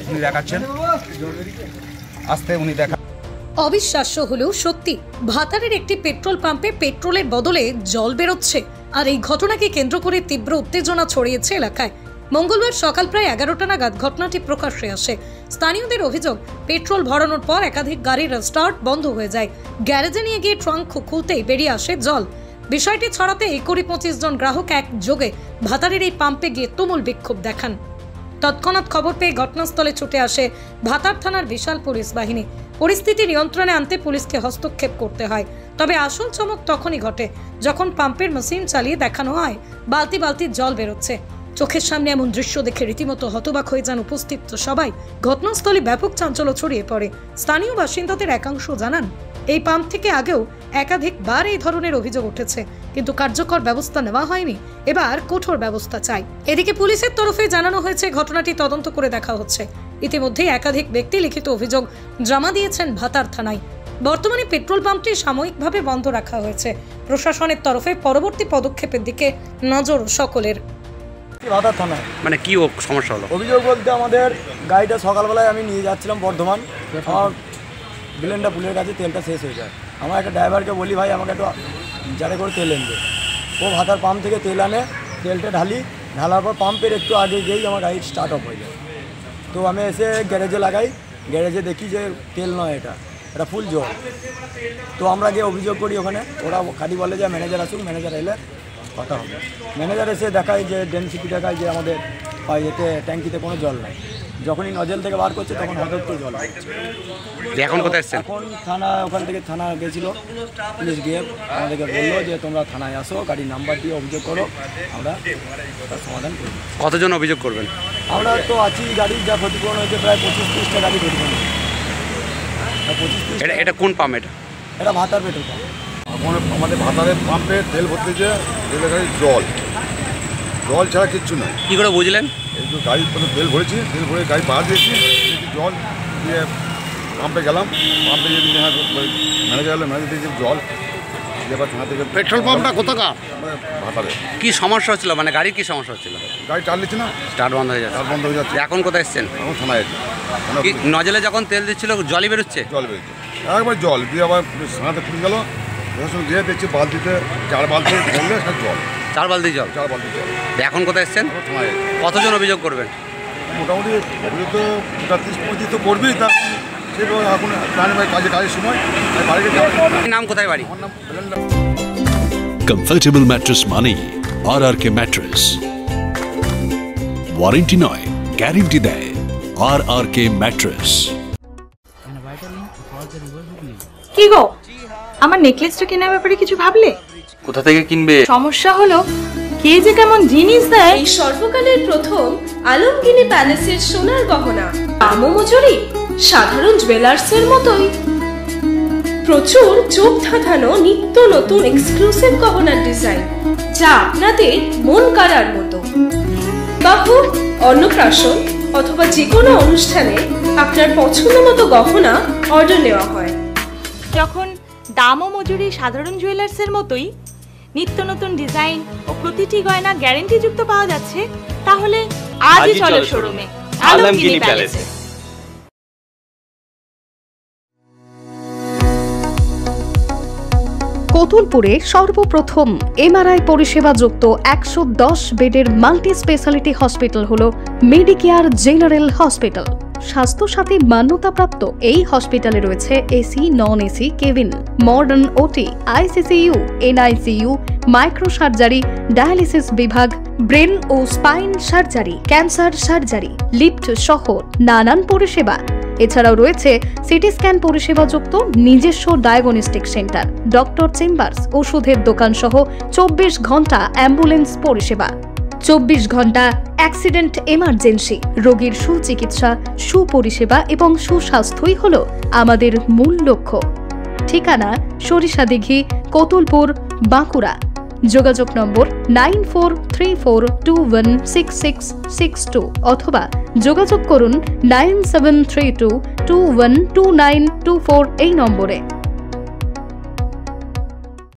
উনি দেখাচ্ছেন, আস্তে উনি দেখা। অবিশ্বাস্য হলেও সত্যি, ভাতারের একটি পেট্রোল পাম্পে পেট্রোলের বদলে জল বেরোচ্ছে। আর এই ঘটনাকে কেন্দ্র করে তীব্র উত্তেজনা ছড়িয়েছে এলাকায়। মঙ্গলবার সকাল প্রায় 11টা নাগাদ ঘটনাটি প্রকাশ্যে আসে। স্থানীয়দের অভিযোগ, পেট্রোল ভরানোর পর একাধিক গাড়ির স্টার্ট বন্ধ হয়ে যায়। গ্যারেজে নিয়ে গিয়ে ট্রাঙ্ক খুলতেই বেরিয়ে আসে জল। বিষয়টি ছড়াতে 20-25 জন গ্রাহক একযোগে ভাতারের এই পাম্পে গিয়ে তুমুল বিক্ষোভ দেখান। তৎক্ষণাৎ খবর পেয়ে ঘটনাস্থলে ছুটে আসে ভাতার থানার বিশাল পুলিশ বাহিনী। পরিস্থিতি নিয়ন্ত্রণে আনতে পুলিশকে হস্তক্ষেপ করতে হয়। তবে আসল চমক তখনই ঘটে যখন পাম্পের মেশিন চালিয়ে দেখানো হয় বালতি বালতি জল বেরোচ্ছে। চোখের সামনে এমন দৃশ্য দেখে রীতিমতো হতবাক হয়ে যান উপস্থিত সবাই। ঘটনাস্থলে ব্যাপক চাঞ্চল্য ছড়িয়ে পড়ে। স্থানীয় বাসিন্দাদের একাংশ জানান, এই পাম্প থেকে আগেও একাধিকবার এই ধরনের অভিযোগ উঠেছে, কিন্তু কার্যকর ব্যবস্থা নেওয়া হয়নি। এবার কঠোর ব্যবস্থা চাই। এদিকে পুলিশের তরফে জানানো হয়েছে ঘটনাটি তদন্ত করে দেখা হচ্ছে। ইতিমধ্যেই একাধিক ব্যক্তি লিখিত অভিযোগ জমা দিয়েছেন ভাতার থানায়। বর্তমানে পেট্রোল পাম্পটি সাময়িকভাবে বন্ধ রাখা হয়েছে। প্রশাসনের তরফে পরবর্তী পদক্ষেপের দিকে নজর সকলের। ভাতার থানায় মানে কি সমস্যা হলো? অভিযোগ বলতে আমাদের গাড়িটা সকালবেলায় আমি নিয়ে যাচ্ছিলাম বর্ধমান, আমার ব্লেন্ডার পুলের কাছে তেলটা শেষ হয়ে যায়। আমার একটা ড্রাইভারকে বলি, ভাই আমাকে একটু জারে করে তেল এনে। ও ভাতার পাম্প থেকে তেল আনে, তেলটা ঢালার পর পাম্পের একটু আগে গিয়েই আমার গাড়ি স্টার্ট অফ হয়ে যায়। তো আমি এসে গ্যারেজে লাগাই, গ্যারেজে দেখি যে তেল নয়, এটা ফুল জল। তো আমরা গিয়ে অভিযোগ করি ওখানে। ওরা খালি বলে যে ম্যানেজার আসুক, ম্যানেজার এলে কথা হবে। ম্যানেজার এসে দেখায় যে ডেনসিটি দেখায় যে আমাদের এতে ট্যাঙ্কিতে কোনো জল নাই। যখনই নজল থেকে বার করছে তখন হঠাৎ করে জল হচ্ছে। এখন কোথায় এসছেন? এখন থানা, ওখান থেকে থানা গেছিলো পুলিশ, গিয়ে আমাদেরকে বললো যে তোমরা থানায় আসো, গাড়ির নাম্বার দিয়ে অভিযোগ করো, আমরা তার সমাধান করব। কতজন অভিযোগ করবেন? আমরা তো আছি, গাড়ির যা ক্ষতিপূরণ হয়েছে প্রায় 25-30টা গাড়ি ক্ষতিপূরণ হয়েছে। 25-30 এটা কোন পাম্প? এটা ভাতার পেট্রোল পাম্প। এখন আমাদের ভাতারের পাম্পে তেল ভরতেছে, তেলের গাড়ি জল ছাড়া কিচ্ছু নয়। কী করে বুঝলেন? এই তো গাড়ি তেল ভরেছি, তেল ভরে গাড়ি বার দিয়েছি, জল দিয়ে পাম্পে গেলাম। পাম্পে যদি ম্যানেজার এলো, ম্যানেজার দিয়েছি জল। এবার থানা থেকে পেট্রোল পাম্পটা কোথাকার? ভাতারে। কি সমস্যা হচ্ছিল? মানে গাড়ির কি সমস্যা হচ্ছিল? গাড়ি চাল নিচ্ছে না, স্টার্ট বন্ধ হয়ে যাচ্ছে। এখন কোথায় এসছেন? এখন থানায় আছে। নজলে যখন তেল দিচ্ছিল জলই বেরোচ্ছে? জল বেরোচ্ছে, একবার জল দিয়ে আবার থানাতে খুলে গেল, দিয়ে দেখছি বালতিতে 4 বালতি ধরলে সব জল। 4 বালতি জল? 4 বালতি জল। এখন কোথায় এসছেন? থানায়। কতজন অভিযোগ করবেন? মোটামুটি অভিযোগ তো 30-35 তো করবেই। তা সেভাবে এখন কাজের সময় বাড়িতে যাওয়ার। নাম কোথায় বাড়ি? আমার নাম কমফর্টেবল ম্যাট্রেস মানেই RRK ম্যাট্রেস। ওয়ারেন্টি নয়, গ্যারেন্টি দেয় RRK ম্যাট্রেস। কি গো, আমার নেকলেসটা কেনার ব্যাপারে কিছু ভাবলে? কোথা থেকে কিনবে? সমস্যা হলো কে যে কেমন জিনিস দেয়। এই সর্বকালের প্রথম আলমগিনি প্যালেসের সোনার গহনা, দামও মজুরি সাধারণ জুয়েলার্সের মতোই। প্রচুর চোখ ধাঁধানো নিত্য নতুন এক্সক্লুসিভ গহনার ডিজাইন, যা আপনাদের মন কাড়ার মতো। বাহু, অন্নপ্রাশন অথবা যে কোনো অনুষ্ঠানে আপনার পছন্দ মতো গহনা অর্ডার নেওয়া হয়। যখন দাম ও মজুরি সাধারণ জুয়েলার্সের মতোই, নিত্য নতুন ডিজাইন ও প্রতিটি গয়না গ্যারান্টি যুক্ত পাওয়া যাচ্ছে, তাহলে আজই চলো শোরুমে আলমগিনি প্যালেসে। কোতুলপুরে সর্বপ্রথম MRI পরিষেবা যুক্ত 110 বেডের মাল্টি স্পেশালিটি হসপিটাল হলো মেডিকেয়ার জেনারেল হসপিটাল। স্বাস্থ্যসাথী মান্যতাপ্রাপ্ত এই হসপিটালে রয়েছে AC, non AC cabin, modern OT, ICCU, NICU, micro surgery, dialysis বিভাগ, ব্রেন ও spine surgery, cancer surgery, lift সহ নানান পরিষেবা। এছাড়াও রয়েছে সিটি স্ক্যান পরিষেবা যুক্ত নিজস্ব ডায়াগনস্টিক সেন্টার, ডক্টর চেম্বার্স, ওষুধের দোকান সহ 24 ঘন্টা অ্যাম্বুলেন্স পরিষেবা। 24 ঘন্টা অ্যাক্সিডেন্ট এমার্জেন্সি, রোগীর সুচিকিৎসা, সুপরিষেবা এবং সুস্বাস্থ্যই হলো আমাদের মূল লক্ষ্য। ঠিকানা সরিষাদিঘি, কোতুলপুর, বাঁকুড়া। যোগাযোগ নম্বর 9434216662 অথবা যোগাযোগ করুন 9732212924 এই নম্বরে।